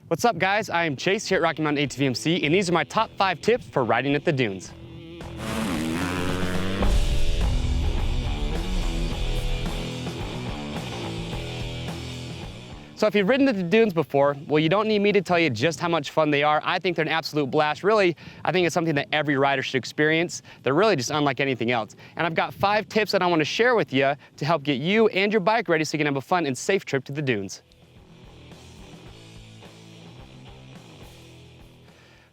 What's up, guys? I am Chase here at Rocky Mountain ATVMC, and these are my top 5 tips for riding at the dunes. So if you've ridden at the dunes before, well, you don't need me to tell you just how much fun they are. I think they're an absolute blast. Really, I think it's something that every rider should experience. They're really just unlike anything else. And I've got 5 tips that I want to share with you to help get you and your bike ready so you can have a fun and safe trip to the dunes.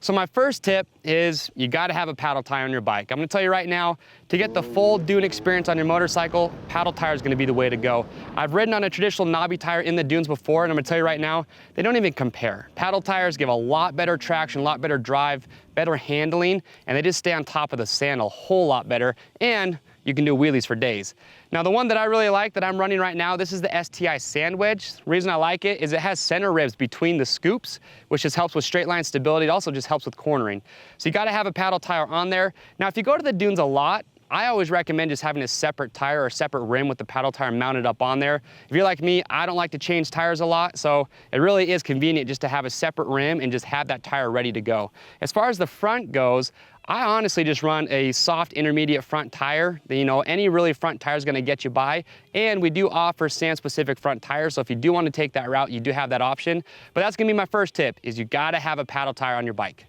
So my first tip is you gotta have a paddle tire on your bike. I'm gonna tell you right now, to get the full dune experience on your motorcycle, paddle tire is gonna be the way to go. I've ridden on a traditional knobby tire in the dunes before, and I'm gonna tell you right now, they don't even compare. Paddle tires give a lot better traction, a lot better drive, better handling, and they just stay on top of the sand a whole lot better, and you can do wheelies for days. Now the one that I really like that I'm running right now, this is the STI Sand Wedge. The reason I like it is it has center ribs between the scoops, which just helps with straight line stability. It also just helps with cornering. So you gotta have a paddle tire on there. Now if you go to the dunes a lot, I always recommend just having a separate tire or a separate rim with the paddle tire mounted up on there. If you're like me, I don't like to change tires a lot, so it really is convenient just to have a separate rim and just have that tire ready to go. As far as the front goes, I honestly just run a soft intermediate front tire. You know, any really front tire is gonna get you by, and we do offer sand-specific front tires, so if you do want to take that route, you do have that option. But that's gonna be my first tip, is you gotta have a paddle tire on your bike.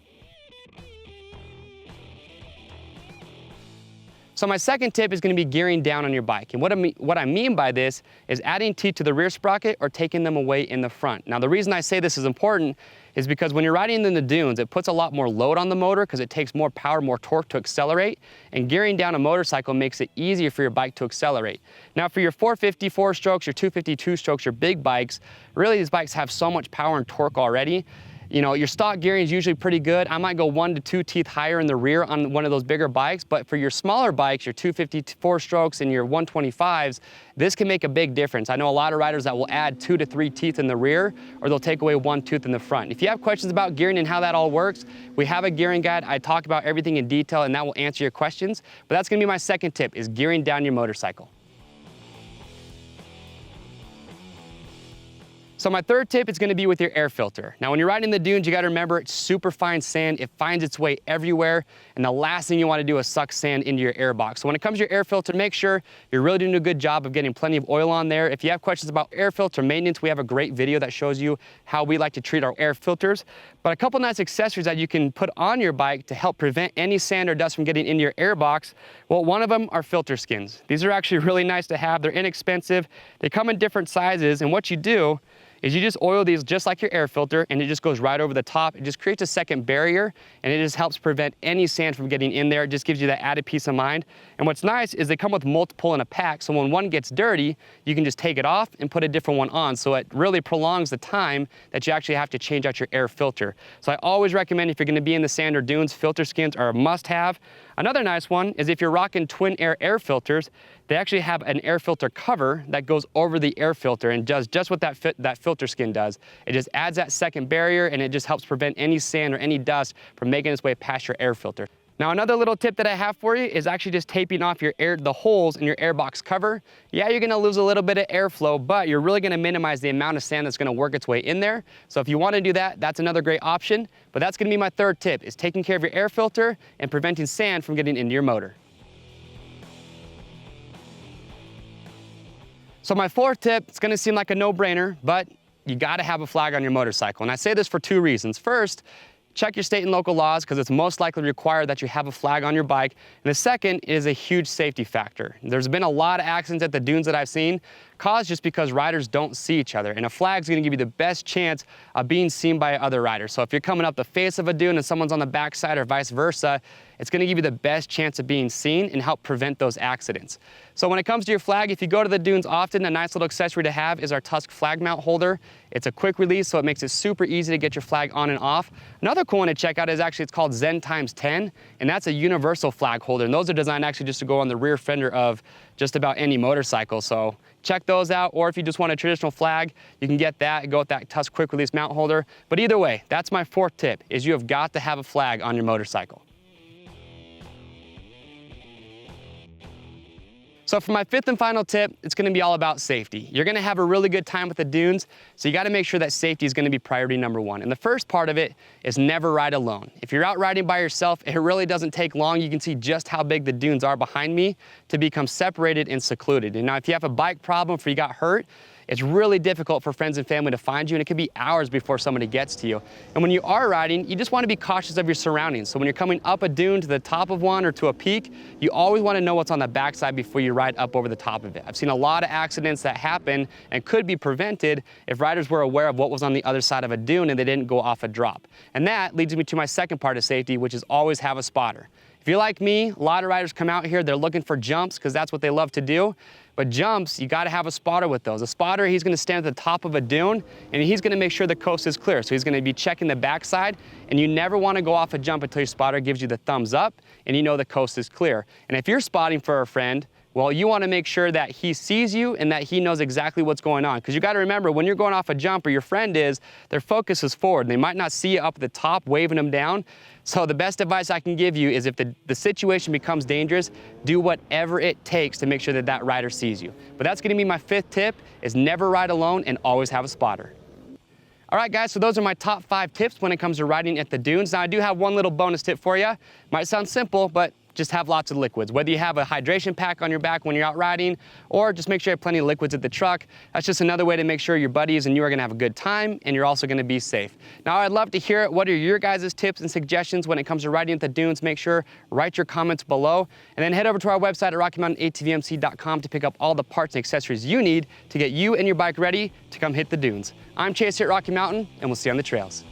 So my second tip is gonna be gearing down on your bike. And what I mean by this is adding teeth to the rear sprocket or taking them away in the front. Now the reason I say this is important is because when you're riding in the dunes, it puts a lot more load on the motor because it takes more power, more torque to accelerate, and gearing down a motorcycle makes it easier for your bike to accelerate. Now for your 450 4-strokes, your 250 2-strokes, your big bikes, really these bikes have so much power and torque already. You know, your stock gearing is usually pretty good. I might go 1 to 2 teeth higher in the rear on one of those bigger bikes, but for your smaller bikes, your 250 4-strokes and your 125s, this can make a big difference. I know a lot of riders that will add 2 to 3 teeth in the rear, or they'll take away 1 tooth in the front. If you have questions about gearing and how that all works, we have a gearing guide. I talk about everything in detail, and that will answer your questions. But that's gonna be my second tip, is gearing down your motorcycle. So my third tip is gonna be with your air filter. Now when you're riding the dunes, you gotta remember it's super fine sand. It finds its way everywhere, and the last thing you wanna do is suck sand into your AIRBOX. So when it comes to your air filter, make sure you're really doing a good job of getting plenty of oil on there. If you have questions about air filter maintenance, we have a great video that shows you how we like to treat our air filters. But a couple nice accessories that you can put on your bike to help prevent any sand or dust from getting into your AIRBOX, well, one of them are filter skins. These are actually really nice to have. They're inexpensive. They come in different sizes, and what you do is you just oil these just like your air filter, and it just goes right over the top. It just creates a second barrier, and it just helps prevent any sand from getting in there. It just gives you that added peace of mind. And what's nice is they come with multiple in a pack, so when one gets dirty, you can just take it off and put a different one on. So it really prolongs the time that you actually have to change out your air filter. So I always recommend, if you're gonna be in the sand or dunes, filter skins are a must-have. Another nice one is if you're rocking twin air filters, they actually have an air filter cover that goes over the air filter and does just what that filter skin does. It just adds that second barrier, and it just helps prevent any sand or any dust from making its way past your air filter. Now another little tip that I have for you is actually just taping off the holes in your AIRBOX cover. Yeah, you're gonna lose a little bit of airflow, but you're really gonna minimize the amount of sand that's gonna work its way in there. So if you wanna do that, that's another great option. But that's gonna be my third tip, is taking care of your air filter and preventing sand from getting into your motor. So my fourth tip, it's gonna seem like a no-brainer, but you gotta have a flag on your motorcycle. And I say this for 2 reasons. First, check your state and local laws, because it's most likely required that you have a flag on your bike. And the second is a huge safety factor. There's been a lot of accidents at the dunes that I've seen caused just because riders don't see each other. And a flag's gonna give you the best chance of being seen by other riders. So if you're coming up the face of a dune and someone's on the backside or vice versa, it's gonna give you the best chance of being seen and help prevent those accidents. So when it comes to your flag, if you go to the dunes often, a nice little accessory to have is our Tusk flag mount holder. It's a quick release, so it makes it super easy to get your flag on and off. Another cool one to check out is actually, it's called Zen x10, and that's a universal flag holder. And those are designed actually just to go on the rear fender of just about any motorcycle. So check those out, or if you just want a traditional flag, you can get that and go with that Tusk quick release mount holder. But either way, that's my fourth tip, is you have got to have a flag on your motorcycle. So for my fifth and final tip, it's gonna be all about safety. You're gonna have a really good time with the dunes, so you gotta make sure that safety is gonna be priority number one. And the first part of it is never ride alone. If you're out riding by yourself, it really doesn't take long. You can see just how big the dunes are behind me to become separated and secluded. And now if you have a bike problem or you got hurt, it's really difficult for friends and family to find you, and it could be hours before somebody gets to you. And when you are riding, you just want to be cautious of your surroundings. So when you're coming up a dune to the top of one or to a peak, you always want to know what's on the backside before you ride up over the top of it. I've seen a lot of accidents that happen and could be prevented if riders were aware of what was on the other side of a dune and they didn't go off a drop. And that leads me to my second part of safety, which is always have a spotter. If you're like me, a lot of riders come out here, they're looking for jumps because that's what they love to do. But jumps, you gotta have a spotter with those. A spotter, he's gonna stand at the top of a dune and he's gonna make sure the coast is clear. So he's gonna be checking the backside, and you never wanna go off a jump until your spotter gives you the thumbs up and you know the coast is clear. And if you're spotting for a friend, well, you wanna make sure that he sees you and that he knows exactly what's going on. Because you gotta remember, when you're going off a jump or your friend is, their focus is forward. They might not see you up at the top waving them down. So the best advice I can give you is if the situation becomes dangerous, do whatever it takes to make sure that that rider sees you. But that's gonna be my fifth tip, is never ride alone and always have a spotter. All right, guys, so those are my top 5 tips when it comes to riding at the dunes. Now, I do have one little bonus tip for you. Might sound simple, but just have lots of liquids. Whether you have a hydration pack on your back when you're out riding, or just make sure you have plenty of liquids at the truck. That's just another way to make sure your buddies and you are gonna have a good time, and you're also gonna be safe. Now, I'd love to hear it. What are your guys' tips and suggestions when it comes to riding at the dunes? Make sure, write your comments below, and then head over to our website at RockyMountainATVMC.com to pick up all the parts and accessories you need to get you and your bike ready to come hit the dunes. I'm Chase here at Rocky Mountain, and we'll see you on the trails.